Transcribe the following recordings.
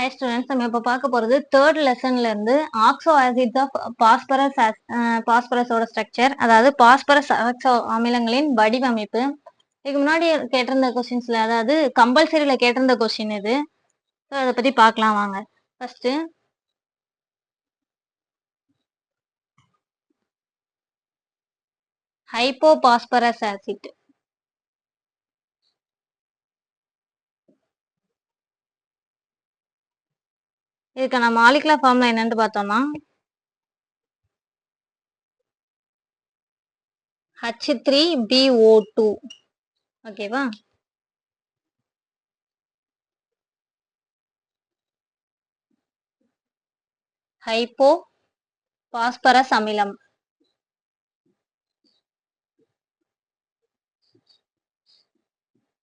Hi students, நம்ம இப்போ பார்க்க போகிறது தேர்ட் லெசன்ல இருந்து ஆக்சோ ஆசிட்ஸ் ஆஃப் பாஸ்பரஸோட ஸ்ட்ரக்சர், அதாவது பாஸ்பரஸ் ஆக்சோ அமிலங்களின் வடிவமைப்பு. இதுக்கு முன்னாடி கேட்டிருந்த கொஸ்டின்ஸ்ல, அதாவது கம்பல்சரியில கேட்டிருந்த கொஸ்டின் இது. ஸோ அதை பற்றி பார்க்கலாம் வாங்க. First hypophosphorus acid. இதுக்கான மாலிகுலர் ஃபார்முலா என்னன்னு பார்த்தோம்னா H3BO2. ஓகேவா? ஹைப்போ பாஸ்பரஸ் அமிலம்.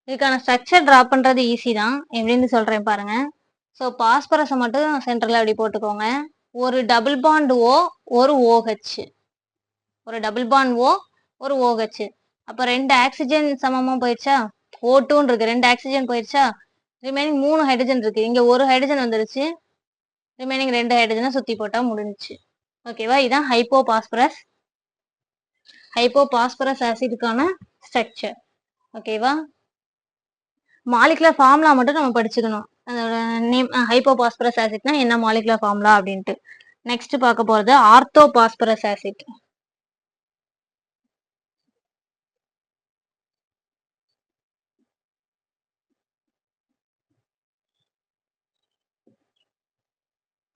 இதுக்கான ஸ்ட்ரக்சர் டிரா பண்றது ஈஸி தான். எப்படின்னு சொல்றேன் பாருங்க. ஸோ பாஸ்பரஸை மட்டும் சென்டர்ல அப்படி போட்டுக்கோங்க. ஒரு டபுள் பாண்ட் ஓ, ஒரு OH, ஒரு டபுள் பாண்ட் ஓ, ஒரு OH. அப்ப 2 ஆக்சிஜன் சமமா போயிடுச்சா? O2 இருக்கு, 2 ஆக்சிஜன் போயிடுச்சா? ரிமைனிங் 3 ஹைட்ரஜன் இருக்கு. இங்க ஒரு ஹைட்ரஜன் வந்துருச்சு, ரிமைனிங் 2 ஹைட்ரஜனை சுத்தி போட்டா முடிஞ்சுச்சு. ஓகேவா? இதுதான் ஹைப்போபாஸ்பரஸ் ஆசிடுக்கான ஸ்ட்ரக்சர். ஓகேவா? மாலிகுலர் ஃபார்முலா மட்டும் நம்ம படிச்சுக்கணும். அதோட நேம் ஹைப்போபாஸ்பரஸ் ஆசிட்னா என்ன மாலிகுலர் ஃபார்முலா அப்படின்ட்டு. நெக்ஸ்ட் பார்க்க போறது ஆர்த்தோபாஸ்பரஸ் ஆசிட்.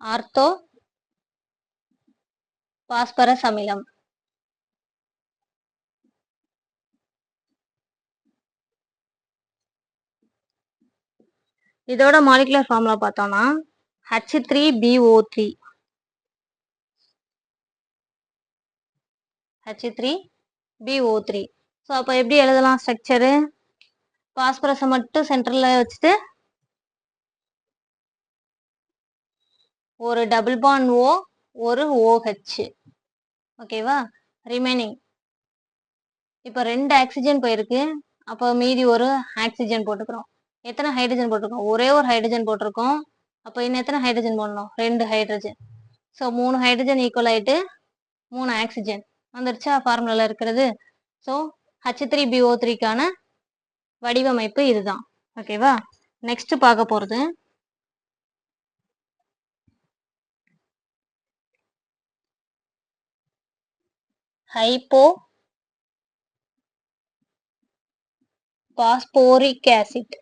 ஆர்த்தோ பாஸ்பரஸ் அமிலம். இதோட மாலிகுலர் ஃபார்முலா பார்த்தோம்னா H3BO3. H3BO3. ஸோ அப்போ எப்படி எழுதலாம் ஸ்ட்ரக்சரு? பாஸ்பரஸை மட்டும் சென்டர்ல வச்சுட்டு ஒரு டபுள் பாண்ட் ஓ, ஒரு OH. ஓகேவா? ரிமைனிங் இப்போ 2 ஆக்சிஜன் போயிருக்கு, அப்போ மீதி ஒரு ஆக்சிஜன் போட்டுக்கிறோம். எத்தனை ஹைட்ரஜன் போட்டிருக்கோம்? ஒரே ஒரு ஹைட்ரஜன் போட்டிருக்கோம். அப்போ இன்னும் எத்தனை ஹைட்ரஜன் போடணும்? 2 ஹைட்ரஜன். ஸோ 3 ஹைட்ரஜன் ஈக்குவல் ஆயிட்டு 3 ஆக்சிஜன் வந்துருச்சா ஃபார்முலால இருக்கிறது. ஸோ H3BO3க்கான வடிவமைப்பு இதுதான். ஓகேவா? நெக்ஸ்ட் பார்க்க போறது ஹைப்போ பாஸ்போரிக் ஆசிட்.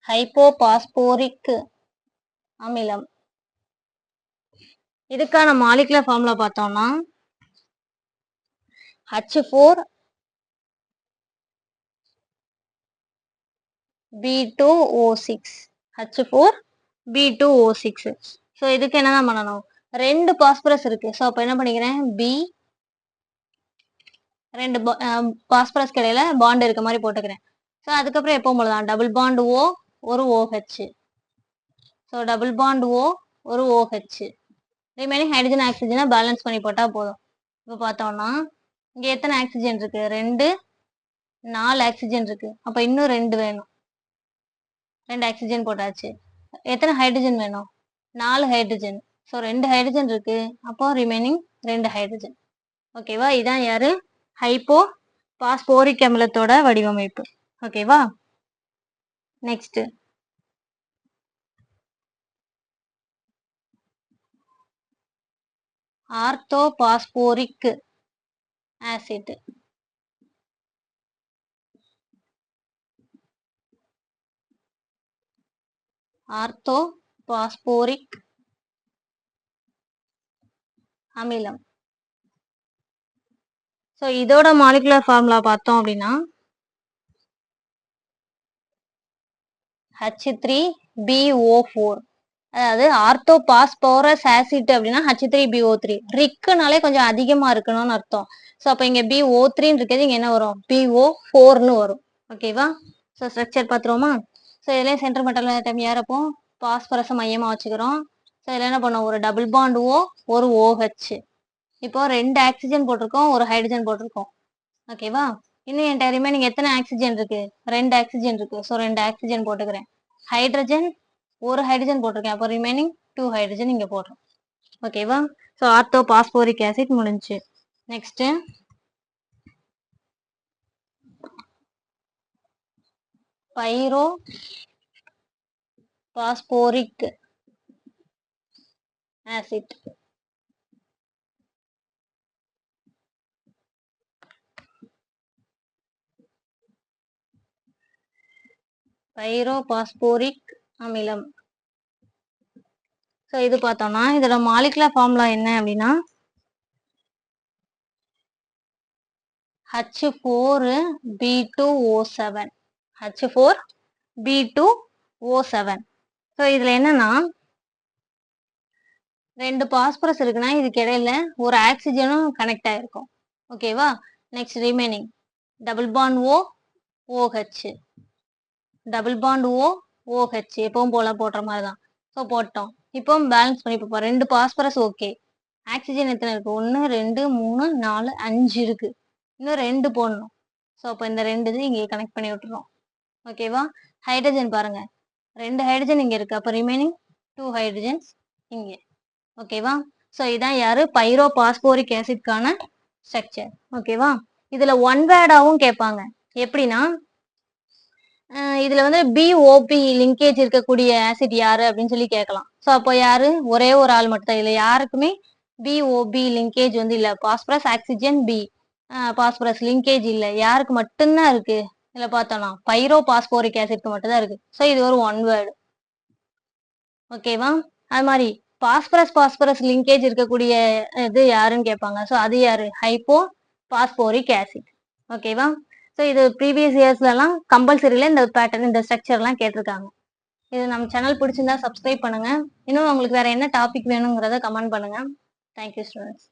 ஹைப்போபாஸ்போரிக் அமிலம். இதுக்கான மாலிகுலர் ஃபார்முலா பார்த்தோம்னா H4B2O6. H4B2O6. ஸோ இதுக்கு என்னதான் பண்ணணும்? 2 பாஸ்பரஸ் இருக்கு. ஸோ அப்போ என்ன பண்ணிக்கிறேன்? 2 பாஸ்பரஸ் இடையில பாண்ட் இருக்க மாதிரி போட்டுக்கிறேன். ஸோ அதுக்கப்புறம் எப்போ போடலாம்? டபுள் பாண்ட் ஓ, ஒரு OH. So double bond O, ஒரு OH. ரிமைனிங் ஹைட்ரஜன் ஆக்சிஜனை பேலன்ஸ் பண்ணி போட்டா போதும். இப்போ பார்த்தோம்னா இங்க எத்தனை ஆக்சிஜன் இருக்கு? 2, 4 ஆக்சிஜன் இருக்கு. அப்ப இன்னும் 2 வேணும். 2 ஆக்சிஜன் போட்டாச்சு. எத்தனை ஹைட்ரஜன் வேணும்? 4 ஹைட்ரஜன். ஸோ 2 ஹைட்ரஜன் இருக்கு, அப்போ ரிமைனிங் 2 ஹைட்ரஜன். ஓகேவா? இதான் யாரு? ஹைப்போ பாஸ்போரிக் அமிலத்தோட வடிவமைப்பு. ஓகேவா? Next orthophosphoric acid. ஆர்த்தோபாஸ்போரிக் அமிலம். ஸோ இதோட மாலிகுலர் ஃபார்முலா பார்த்தோம் அப்படின்னா H3BO4. அதாவது ஆர்த்தோபாஸ்போரஸ் ஆசிட் அப்படின்னா H3BO3. ரிக்குனாலே கொஞ்சம் அதிகமா இருக்கணும்னு அர்த்தம். ஸோ அப்போ இங்க BO3 இருக்கிறது இங்க என்ன வரும்? BO4ன்னு வரும். ஓகேவா? ஸோ ஸ்ட்ரக்சர் பார்த்துருவோமா? ஸோ இதுலேயும் சென்டர் மெட்டல் ஆட்டம் யாரப்போ பாஸ்பரஸை மையமா வச்சுக்கிறோம். ஸோ இதில் என்ன பண்ணோம்? ஒரு டபுள் பாண்ட் ஓ, ஒரு OH. இப்போ 2 ஆக்சிஜன் போட்டிருக்கோம், ஒரு ஹைட்ரஜன் போட்டிருக்கோம். ஓகேவா? இன்னும் என்கிட்ட ரிமைனிங் எத்தனை ஆக்சிஜன் இருக்கு? 2 ஆக்சிஜன் இருக்கு. ஸோ 2 ஆக்சிஜன் போட்டுக்கிறேன். ஹைட்ரஜன் ஒரு ஹைட்ரஜன் போட்டிருக்கேன். அப்போ ரிமைனிங் 2 ஹைட்ரஜன் இங்க போடுறோம். ஓகேவா? ஸோ ஆர்த்தோ பாஸ்போரிக் ஆசிட் முடிஞ்சு. Next pyro phosphoric acid. Pyro phosphoric அமிலம். ஸோ இது பார்த்தோம்னா இதோட மாலிகுலர் ஃபார்முலா என்ன அப்படின்னா H4B2O7. H4B2O7. ஸோ இதுல என்னன்னா 2 பாஸ்பரஸ் இருக்குன்னா இதுக்கு இடையில ஒரு ஆக்சிஜனும் கனெக்ட் ஆயிருக்கும். ஓகேவா? Next remaining double bond OH, double bond OH எப்பவும் போல போடுற மாதிரி தான். ஸோ போட்டோம். இப்போ பேலன்ஸ் பண்ணி பார்ப்போம். 2 பாஸ்பரஸ் ஓகே. ஆக்சிஜன் எத்தனை இருக்கு? 1 2 3 4 5 இருக்கு. இன்னும் 2 போடணும். ஸோ அப்போ இந்த 2 இது இங்கே கனெக்ட் பண்ணி விட்டுறோம். ஓகேவா? ஹைட்ரஜன் பாருங்க, 2 ஹைட்ரஜன் இங்க இருக்கு. அப்போ ரிமைனிங் 2 ஹைட்ரஜன்ஸ் இங்கே. ஓகேவா? ஸோ இதான் யாரு? பைரோ பாஸ்போரிக் ஆசிட்கான ஸ்ட்ரக்சர். ஓகேவா? இதுல ஒன் வேர்டாவும் கேட்பாங்க. எப்படின்னா இதுல வந்து பிஓபி லிங்கேஜ் இருக்கக்கூடிய ஆசிட் யாரு அப்படின்னு சொல்லி கேட்கலாம். ஸோ அப்போ யாரு? ஒரே ஒரு ஆள் மட்டும் தான். இதுல யாருக்குமே பிஓபி லிங்கேஜ் வந்து இல்ல. Phosphorus oxygen P phosphorus linkage இல்ல. யாருக்கு மட்டும்தான் இருக்கு? இதுல பார்த்தோம்னா பைரோ பாஸ்போரிக் ஆசிட்க்கு மட்டும் தான் இருக்கு. ஸோ இது ஒரு ஒன் வேர்டு. ஓகேவா? அது மாதிரி பாஸ்பரஸ் லிங்கேஜ் இருக்கக்கூடிய இது யாருன்னு கேட்பாங்க. ஸோ அது யாரு? Hypo phosphoric acid. ஓகேவா? ஸோ இது ப்ரீவியஸ் இயர்ஸ்லாம் கம்பல்சரியில இந்த பேட்டர்ன் இந்த ஸ்ட்ரக்சர்லாம் கேட்டிருக்காங்க. இது நம்ம சேனல் பிடிச்சிருந்தா சப்ஸ்கிரைப் பண்ணுங்க. இன்னும் உங்களுக்கு வேற என்ன டாபிக் வேணுங்கிறத கமெண்ட் பண்ணுங்க. Thank you students.